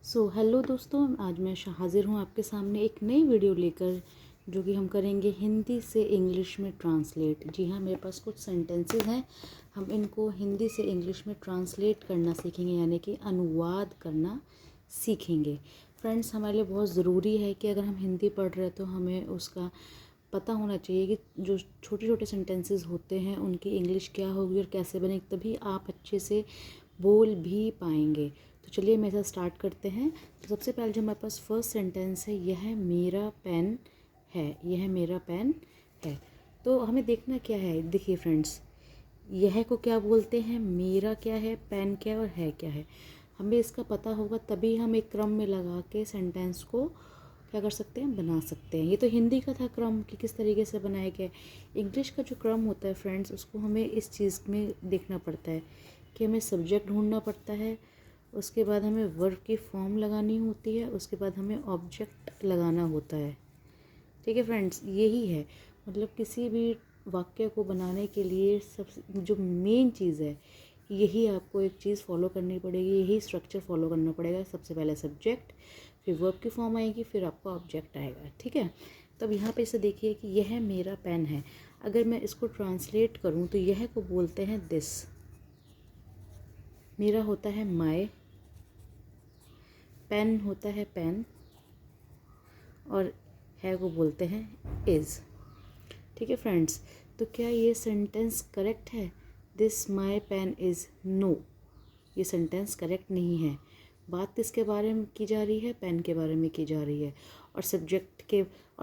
Hello दोस्तों, आज मैं हाज़िर हूँ आपके सामने एक नई वीडियो लेकर, जो कि हम करेंगे हिंदी से इंग्लिश में ट्रांसलेट। जी हाँ, मेरे पास कुछ सेंटेंसेस हैं, हम इनको हिंदी से इंग्लिश में ट्रांसलेट करना सीखेंगे, यानी कि अनुवाद करना सीखेंगे। फ्रेंड्स, हमारे लिए बहुत ज़रूरी है कि अगर हम हिंदी पढ़ रहे हैं तो हमें उसका पता होना चाहिए कि जो छोटे छोटे सेंटेंसेस होते हैं उनकी इंग्लिश क्या होगी और कैसे बनेगी, तभी आप अच्छे से बोल भी पाएंगे। तो चलिए मेरे साथ स्टार्ट करते हैं। तो सबसे पहले जो हमारे पास फर्स्ट सेंटेंस है, यह मेरा पेन है। यह मेरा पेन है। तो हमें देखना क्या है, देखिए फ्रेंड्स, यह को क्या बोलते हैं, मेरा क्या है, पेन क्या है और है क्या है। हमें इसका पता होगा तभी हम एक क्रम में लगा के सेंटेंस को क्या कर सकते हैं, बना सकते हैं। ये तो हिंदी का था क्रम कि किस तरीके से बनाया गया। इंग्लिश का जो क्रम होता है फ्रेंड्स, उसको हमें इस चीज़ में देखना पड़ता है कि हमें सब्जेक्ट ढूंढना पड़ता है, उसके बाद हमें वर्ब की फॉर्म लगानी होती है, उसके बाद हमें ऑब्जेक्ट लगाना होता है। ठीक है फ्रेंड्स, यही है मतलब किसी भी वाक्य को बनाने के लिए सब जो मेन चीज़ है, यही आपको एक चीज़ फॉलो करनी पड़ेगी, यही स्ट्रक्चर फॉलो करना पड़ेगा। सबसे पहले सब्जेक्ट, फिर वर्ब की फॉर्म आएगी, फिर आपका ऑब्जेक्ट आएगा। ठीक है, तब यहाँ पे इसे देखिए कि यह मेरा पेन है। अगर मैं इसको ट्रांसलेट करूँ तो यह को बोलते हैं दिस, मेरा होता है माय, पेन होता है पेन, और है को बोलते हैं इज़। ठीक है फ्रेंड्स, तो क्या ये सेंटेंस करेक्ट है? This my pen is, no, ये सेंटेंस करेक्ट नहीं है। बात किसके बारे में की जा रही है? पेन के बारे में की जा रही है। और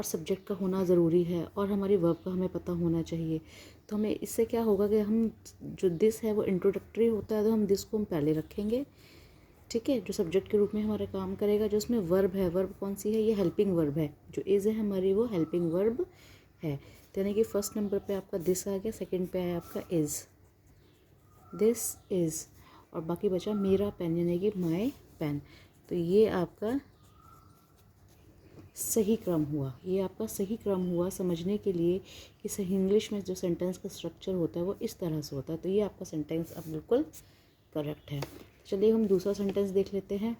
सब्जेक्ट का होना ज़रूरी है, और हमारी वर्ब का हमें पता होना चाहिए। तो हमें इससे क्या होगा कि हम जो दिस है वो इंट्रोडक्टरी होता है, तो हम दिस को हम पहले रखेंगे। ठीक है, जो सब्जेक्ट के रूप में हमारा काम करेगा। जो उसमें वर्ब है, वर्ब कौन सी है? ये हेल्पिंग वर्ब है। जो इज़ है हमारी, वो हेल्पिंग वर्ब है। तो यानी कि फर्स्ट नंबर पे आपका दिस आ गया, सेकंड पे आया आपका इज़, दिस इज़, और बाकी बचा मेरा पेन यानी कि माय पेन। तो ये आपका सही क्रम हुआ, ये आपका सही क्रम हुआ समझने के लिए कि सही इंग्लिश में जो सेंटेंस का स्ट्रक्चर होता है वो इस तरह से होता है। तो ये आपका सेंटेंस अब बिल्कुल करेक्ट है। चलिए हम दूसरा सेंटेंस देख लेते हैं।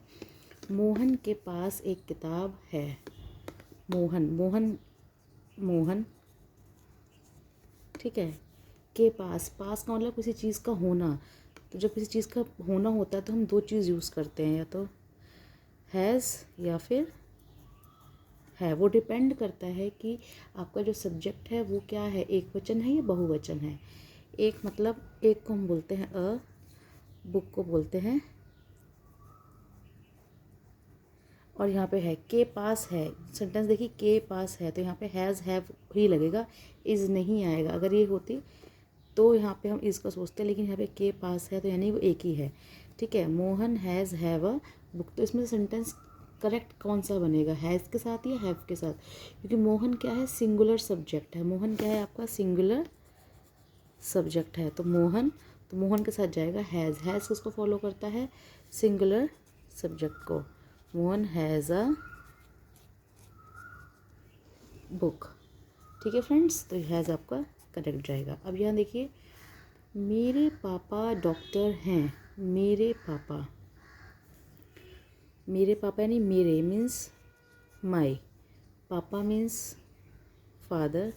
मोहन के पास एक किताब है। मोहन, मोहन, मोहन, ठीक है, के पास, पास का मतलब किसी चीज़ का होना। तो जब किसी चीज़ का होना होता है तो हम दो चीज़ यूज़ करते हैं, या तो हैज़ या फिर है। वो डिपेंड करता है कि आपका जो सब्जेक्ट है वो क्या है, एक वचन है या बहुवचन है। एक मतलब एक को हम बोलते हैं अ, बुक को बोलते हैं, और यहाँ पे है के पास है। सेंटेंस देखिए, के पास है तो यहाँ पे हैज़ हैव ही लगेगा, इज़ नहीं आएगा। अगर ये होती तो यहाँ पे हम इज़ का सोचते हैं, लेकिन यहाँ पे के पास है तो यानी वो एक ही है। ठीक है, Mohan has have a book. तो इसमें सेंटेंस करेक्ट कौन सा बनेगा, हैज़ के साथ या हैव के साथ? क्योंकि मोहन क्या है, सिंगुलर सब्जेक्ट है। मोहन क्या है आपका, सिंगुलर सब्जेक्ट है। तो मोहन के साथ जाएगा हैज़। हैज़ किसको फॉलो करता है, सिंगुलर सब्जेक्ट को। Mohan has a book. ठीक है फ्रेंड्स, तो हैज़ आपका करेक्ट जाएगा। अब यहाँ देखिए, मेरे पापा डॉक्टर हैं। मेरे पापा, मेरे पापा यानी मेरे मीन्स माई, पापा मीन्स फादर,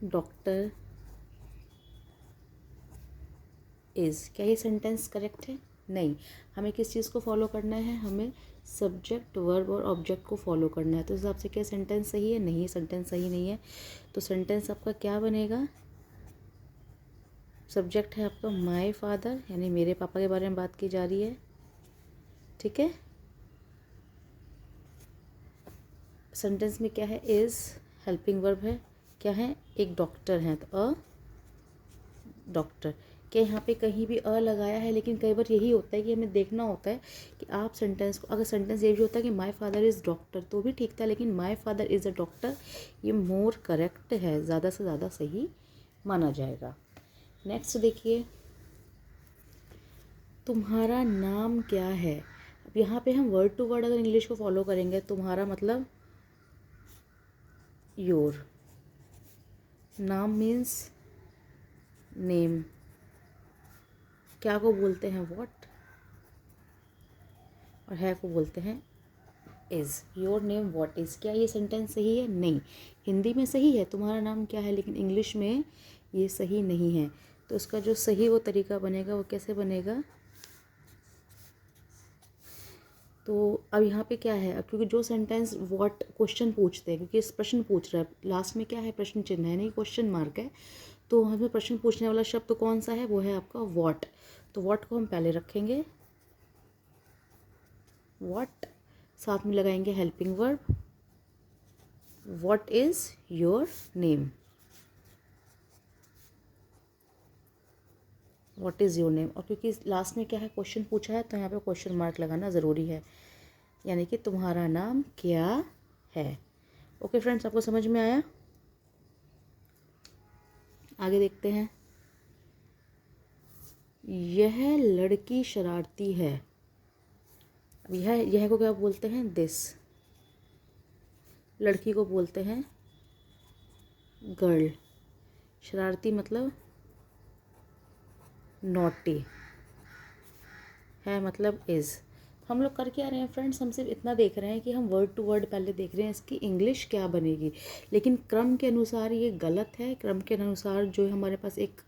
डॉक्टर इज़। क्या ये सेंटेंस करेक्ट है? नहीं। हमें किस चीज़ को फॉलो करना है, हमें सब्जेक्ट, वर्ब और ऑब्जेक्ट को फॉलो करना है। तो इस हिसाब से क्या सेंटेंस सही है? नहीं, सेंटेंस सही नहीं है। तो सेंटेंस आपका क्या बनेगा, सब्जेक्ट है आपका माय फादर, यानी मेरे पापा के बारे में बात की जा रही है। ठीक है, सेंटेंस में क्या है, इज़ हेल्पिंग वर्ब है, क्या है, एक डॉक्टर है तो अ डॉक्टर। क्या यहाँ पे कहीं भी अ लगाया है? लेकिन कई बार यही होता है कि हमें देखना होता है कि आप सेंटेंस को, अगर सेंटेंस ये भी होता है कि माय फादर इज़ डॉक्टर तो भी ठीक था, लेकिन my father is a doctor ये मोर करेक्ट है, ज़्यादा से ज़्यादा सही माना जाएगा। नेक्स्ट देखिए, तुम्हारा नाम क्या है। अब यहाँ पे हम वर्ड टू वर्ड अगर इंग्लिश को फॉलो करेंगे, तुम्हारा मतलब योर, नाम मीन्स नेम, क्या को बोलते हैं व्हाट, और है को बोलते हैं is. Your name what is, क्या ये सेंटेंस सही है? नहीं। हिंदी में सही है तुम्हारा नाम क्या है, लेकिन इंग्लिश में ये सही नहीं है। तो उसका जो सही वो तरीका बनेगा वो कैसे बनेगा? तो अब यहाँ पे क्या है, अब क्योंकि जो सेंटेंस व्हाट क्वेश्चन पूछते हैं, क्योंकि इस प्रश्न पूछ रहा है, लास्ट में क्या है, प्रश्न चिन्ह है, नहीं क्वेश्चन मार्क है, तो हमें प्रश्न पूछने वाला शब्द तो कौन सा है, वो है आपका व्हाट। तो व्हाट को हम पहले रखेंगे, व्हाट, साथ में लगाएंगे helping verb, what is your name, what is your name. और क्योंकि लास्ट में क्या है, क्वेश्चन पूछा है, तो यहाँ पे क्वेश्चन मार्क लगाना ज़रूरी है, यानी कि तुम्हारा नाम क्या है। ओके फ्रेंड्स, आपको समझ में आया? आगे देखते हैं। यह लड़की शरारती है। अब यह को क्या बोलते हैं? दिस। लड़की को बोलते हैं गर्ल। शरारती मतलब नॉटी, है मतलब इज़। हम लोग कर क्या रहे हैं फ्रेंड्स, हम सिर्फ इतना देख रहे हैं कि हम वर्ड टू वर्ड पहले देख रहे हैं इसकी इंग्लिश क्या बनेगी, लेकिन क्रम के अनुसार ये गलत है। क्रम के अनुसार जो हमारे पास एक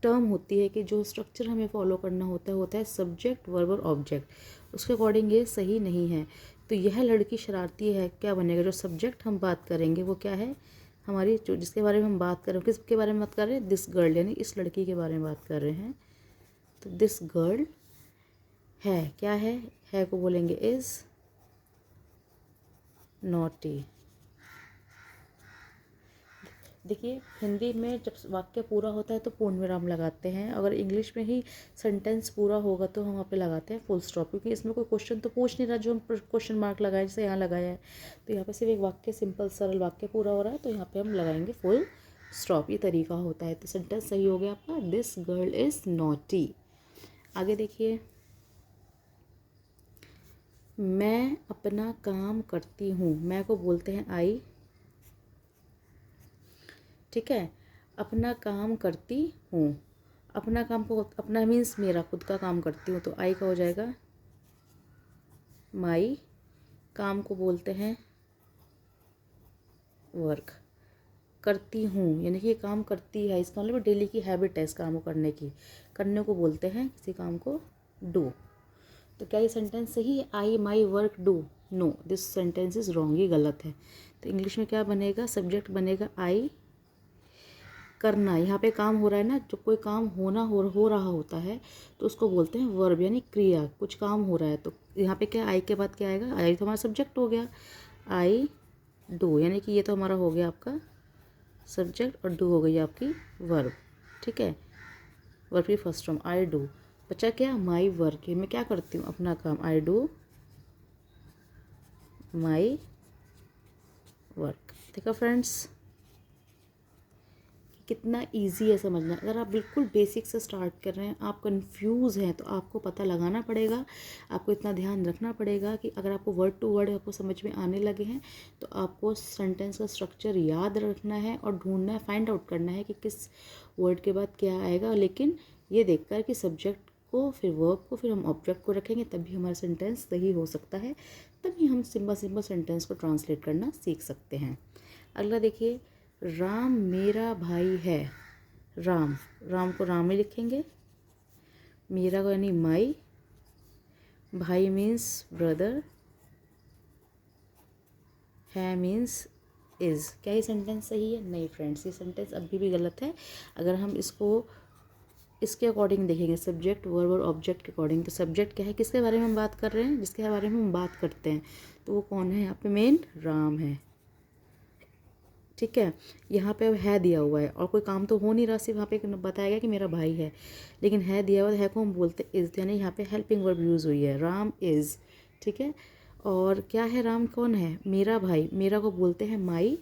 टर्म होती है कि जो स्ट्रक्चर हमें फॉलो करना होता है सब्जेक्ट वर्ब और ऑब्जेक्ट, उसके अकॉर्डिंग ये सही नहीं है। तो यह लड़की शरारती है, क्या बनेगा? जो सब्जेक्ट हम बात करेंगे वो क्या है हमारी, जो जिसके बारे में हम बात कर रहे हैं, किसके बारे में बात कर रहे हैं? दिस गर्ल, यानी इस लड़की के बारे में बात कर रहे हैं। तो दिस गर्ल है, क्या है को बोलेंगे इज़ नॉटी। देखिए हिंदी में जब वाक्य पूरा होता है तो पूर्ण विराम लगाते हैं, अगर इंग्लिश में ही सेंटेंस पूरा होगा तो हम वहाँ पे लगाते हैं फुल स्टॉप, क्योंकि इसमें कोई क्वेश्चन तो पूछ नहीं रहा जो हम क्वेश्चन मार्क लगाए, जैसे यहाँ लगाया है। तो यहाँ पे सिर्फ एक वाक्य, सिंपल सरल वाक्य पूरा हो रहा है, तो यहाँ पे हम लगाएंगे फुल स्टॉप, ये तरीका होता है। तो सेंटेंस सही हो गया आपका, दिस गर्ल इज़ नॉटी। आगे देखिए, मैं अपना काम करती हूँ। मैं को बोलते हैं आई, ठीक है। अपना काम करती हूँ, अपना काम को, अपना मीन्स मेरा खुद का काम करती हूँ, तो आई का हो जाएगा माई। काम को बोलते हैं वर्क। करती हूँ यानी कि ये काम करती है, इसका मतलब डेली की हैबिट है इस काम को करने की, करने को बोलते हैं किसी काम को डू। तो क्या ये सेंटेंस सही है? I my work do? No, this sentence is wrong, ये गलत है। तो इंग्लिश में क्या बनेगा? सब्जेक्ट बनेगा आई, करना, यहाँ पे काम हो रहा है ना, जो कोई काम हो रहा होता है तो उसको बोलते हैं वर्ब, यानी क्रिया, कुछ काम हो रहा है। तो यहाँ पे क्या, आई के बाद क्या आएगा? आई तो हमारा सब्जेक्ट हो गया, आई डू, यानी कि ये तो हमारा हो गया आपका सब्जेक्ट, और डू हो गई आपकी वर्ब, ठीक है। वर्ब की फर्स्ट फॉर्म आई डू। बचा क्या? माई वर्क, मैं क्या करती हूँ? अपना काम, आई डू माई वर्क। देखा फ्रेंड्स कितना इजी है समझना। अगर आप बिल्कुल बेसिक से स्टार्ट कर रहे हैं, आप कंफ्यूज हैं, तो आपको पता लगाना पड़ेगा, आपको इतना ध्यान रखना पड़ेगा कि अगर आपको वर्ड टू वर्ड आपको समझ में आने लगे हैं तो आपको सेंटेंस का स्ट्रक्चर याद रखना है और ढूंढना है, फाइंड आउट करना है कि किस वर्ड के बाद क्या आएगा। लेकिन ये देखकर कि सब्जेक्ट को, फिर वर्ब को, फिर हम ऑब्जेक्ट को रखेंगे, तभी हमारा सेंटेंस सही हो सकता है, तभी हम सिंपल सेंटेंस को ट्रांसलेट करना सीख सकते हैं। अगला देखिए, राम मेरा भाई है। राम, राम को राम में लिखेंगे, मेरा को यानी माई, भाई मीन्स ब्रदर, है मीन्स इज़। क्या ये सेंटेंस सही है? नहीं फ्रेंड्स, ये सेंटेंस अभी भी गलत है। अगर हम इसको इसके अकॉर्डिंग देखेंगे, सब्जेक्ट वर्ब और ऑब्जेक्ट के अकॉर्डिंग, तो सब्जेक्ट क्या है, किसके बारे में हम बात कर रहे हैं? जिसके बारे में हम बात करते हैं, तो वो कौन है? यहाँ पे मेन राम है, ठीक है। यहाँ पे अब है दिया हुआ है और कोई काम तो हो नहीं रहा, सिर्फ यहाँ पे बताया गया कि मेरा भाई है, लेकिन है दिया हुआ है को हम बोलते इज़, यानी यहाँ पे हेल्पिंग वर्ब यूज़ हुई है, राम इज़, ठीक है। और क्या है? राम कौन है? मेरा भाई, मेरा को बोलते हैं माई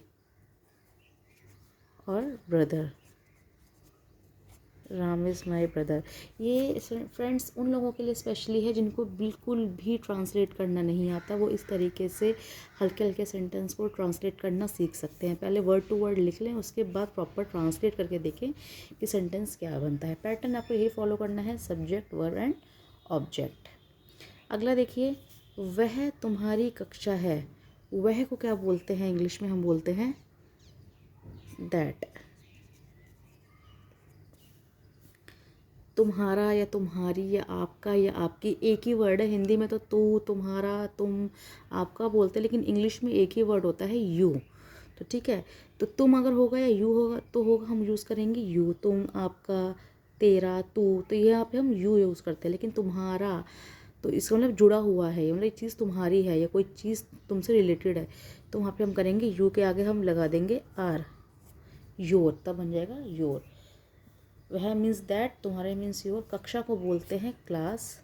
और brother, Ram is my brother. ये फ्रेंड्स उन लोगों के लिए स्पेशली है जिनको बिल्कुल भी ट्रांसलेट करना नहीं आता, वो इस तरीके से हल्के हल्के सेंटेंस को ट्रांसलेट करना सीख सकते हैं। पहले वर्ड टू वर्ड लिख लें, उसके बाद प्रॉपर ट्रांसलेट करके देखें कि सेंटेंस क्या बनता है। पैटर्न आपको यही फॉलो करना है, सब्जेक्ट वर्ब एंड ऑब्जेक्ट। अगला देखिए, वह तुम्हारी कक्षा है। वह को क्या बोलते हैं इंग्लिश में? हम बोलते हैं दैट। तुम्हारा या तुम्हारी या आपका या आपकी एक ही वर्ड है। हिंदी में तो तू, तुम्हारा, तुम, आपका बोलते हैं, लेकिन इंग्लिश में एक ही वर्ड होता है यू। तो ठीक है, तो तुम अगर होगा या यू होगा तो होगा, हम यूज़ करेंगे यू। तुम, आपका, तेरा, तू, तो यहाँ पे हम यू यूज़ करते हैं। लेकिन तुम्हारा तो इसका मतलब जुड़ा हुआ है, मतलब एक चीज़ तुम्हारी है या कोई चीज़ तुमसे रिलेटेड है, तो वहाँ पे हम करेंगे यू के आगे हम लगा देंगे आर, योर, तब बन जाएगा योर। वह मीन्स दैट, तुम्हारे मीन्स योर। कक्षा को बोलते हैं क्लास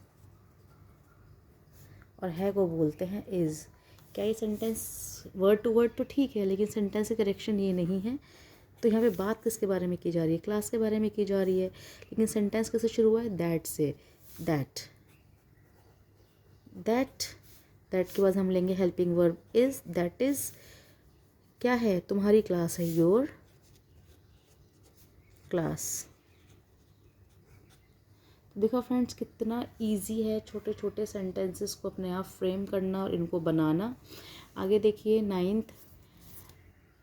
और है को बोलते हैं इज़। क्या ये सेंटेंस वर्ड टू वर्ड तो ठीक है, लेकिन सेंटेंस की करेक्शन ये नहीं है। तो यहाँ पे बात किसके बारे में की जा रही है? क्लास के बारे में की जा रही है, लेकिन सेंटेंस कैसे शुरू हुआ है? दैट से। दैट, दैट, दैट के बाद हम लेंगे helping verb is. That is क्या है? तुम्हारी क्लास है, योर क्लास। देखो फ्रेंड्स, कितना इजी है छोटे छोटे सेंटेंसेस को अपने आप फ्रेम करना और इनको बनाना। आगे देखिए 9th,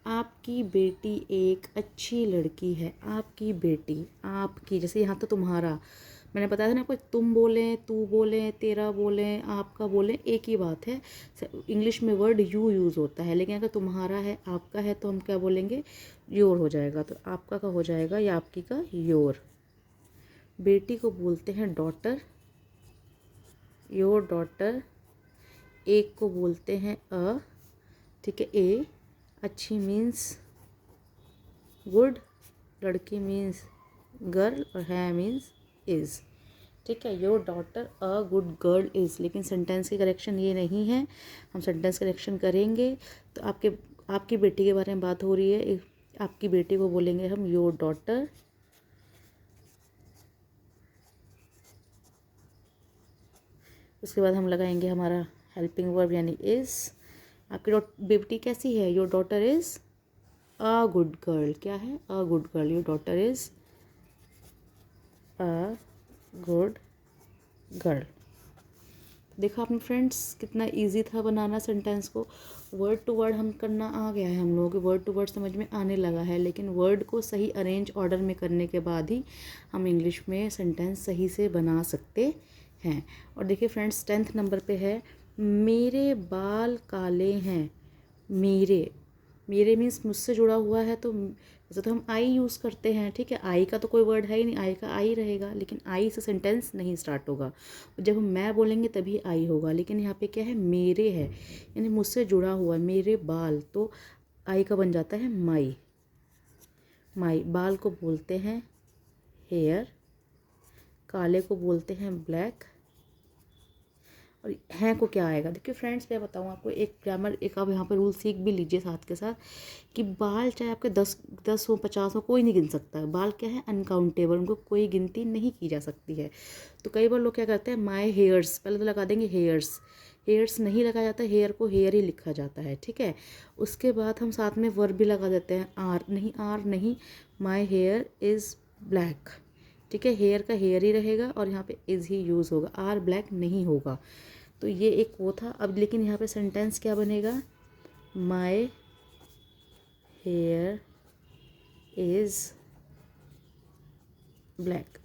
आपकी बेटी एक अच्छी लड़की है। आपकी बेटी, आपकी, जैसे यहाँ तो तुम्हारा, मैंने बताया था ना आपको, तुम बोलें, तू बोलें, तेरा बोलें, आपका बोलें, एक ही बात है। इंग्लिश में वर्ड यू यूज़ होता है, लेकिन अगर तुम्हारा है, आपका है, तो हम क्या बोलेंगे? योर हो जाएगा। तो आपका का हो जाएगा या आपकी का योर। बेटी को बोलते हैं डॉटर, योर डॉटर। एक को बोलते हैं अ, ठीक है, ए। अच्छी मीन्स गुड, लड़की मीन्स गर्ल और है मीन्स इज़। ठीक है, your daughter a good girl is. लेकिन सेंटेंस की करेक्शन ये नहीं है, हम सेंटेंस करेक्शन करेंगे। तो आपकी बेटी के बारे में बात हो रही है, आपकी बेटी को बोलेंगे हम योर डॉटर। उसके बाद हम लगाएंगे हमारा हेल्पिंग वर्ब यानी इज़। आपकी बेटी कैसी है? Your daughter is a good girl. क्या है? A good girl. Your daughter is a good girl. देखा आपने फ्रेंड्स, कितना इजी था बनाना सेंटेंस को। वर्ड टू वर्ड हम करना आ गया है, हम लोगों के वर्ड टू वर्ड समझ में आने लगा है। लेकिन वर्ड को सही अरेंज ऑर्डर में करने के बाद ही हम इंग्लिश में सेंटेंस सही से बना सकते हैं। और देखिए फ्रेंड्स, 10th नंबर पे है, मेरे बाल काले हैं। मेरे, मेरे मीन्स मुझसे जुड़ा हुआ है, तो वैसे तो हम आई यूज़ करते हैं, ठीक है। आई का तो कोई वर्ड है ही नहीं, आई का आई रहेगा, लेकिन आई से सेंटेंस नहीं स्टार्ट होगा। जब हम मैं बोलेंगे तभी आई होगा, लेकिन यहाँ पे क्या है? मेरे है, यानी मुझसे जुड़ा हुआ है। मेरे बाल, तो आई का बन जाता है माई। माई, बाल को बोलते हैं हेयर, काले को बोलते हैं ब्लैक, और हैं को क्या आएगा? देखिए फ्रेंड्स, मैं बताऊँ आपको एक ग्रामर, एक आप यहाँ पर रूल सीख भी लीजिए साथ के साथ, कि बाल चाहे आपके 10 हो, 50 हो, कोई नहीं गिन सकता है। बाल क्या है? अनकाउंटेबल, उनको कोई गिनती नहीं की जा सकती है। तो कई बार लोग क्या करते हैं, माई हेयर्स, पहले तो लगा देंगे हेयर्स। हेयर्स नहीं लगाया जाता, हेयर को हेयर ही लिखा जाता है, ठीक है। उसके बाद हम साथ में वर्ब भी लगा देते हैं, आर नहीं, आर नहीं, माई हेयर इज़ ब्लैक, ठीक है। हेयर का हेयर ही रहेगा और यहाँ पे इज़ ही यूज़ होगा, आर ब्लैक नहीं होगा। तो ये एक वो था। अब लेकिन यहाँ पे सेंटेंस क्या बनेगा? My here is black.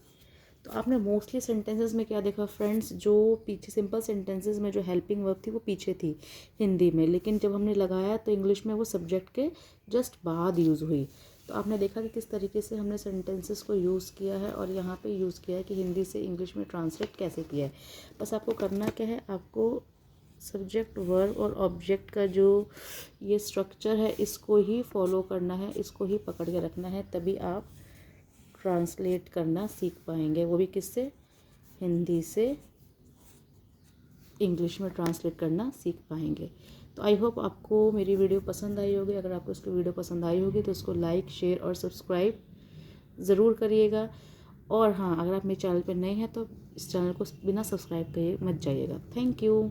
तो आपने मोस्टली सेंटेंसेस में क्या देखा फ्रेंड्स, जो पीछे सिंपल सेंटेंसेस में जो हेल्पिंग वर्ब थी वो पीछे थी हिंदी में, लेकिन जब हमने लगाया तो इंग्लिश में वो सब्जेक्ट के जस्ट बाद यूज़ हुई। तो आपने देखा कि किस तरीके से हमने सेंटेंसेस को यूज़ किया है और यहाँ पे यूज़ किया है कि हिंदी से इंग्लिश में ट्रांसलेट कैसे किया है। बस आपको करना क्या है, आपको सब्जेक्ट, वर्ब और ऑब्जेक्ट का जो ये स्ट्रक्चर है इसको ही फॉलो करना है, इसको ही पकड़ के रखना है, तभी आप ट्रांसलेट करना सीख पाएंगे। वो भी किससे? हिंदी से इंग्लिश में ट्रांसलेट करना सीख पाएंगे। तो आई होप आपको मेरी वीडियो पसंद आई होगी। अगर आपको इसकी वीडियो पसंद आई होगी तो इसको लाइक, शेयर और सब्सक्राइब ज़रूर करिएगा। और हाँ, अगर आप मेरे चैनल पर नए हैं तो इस चैनल को बिना सब्सक्राइब किए मत जाइएगा। Thank you.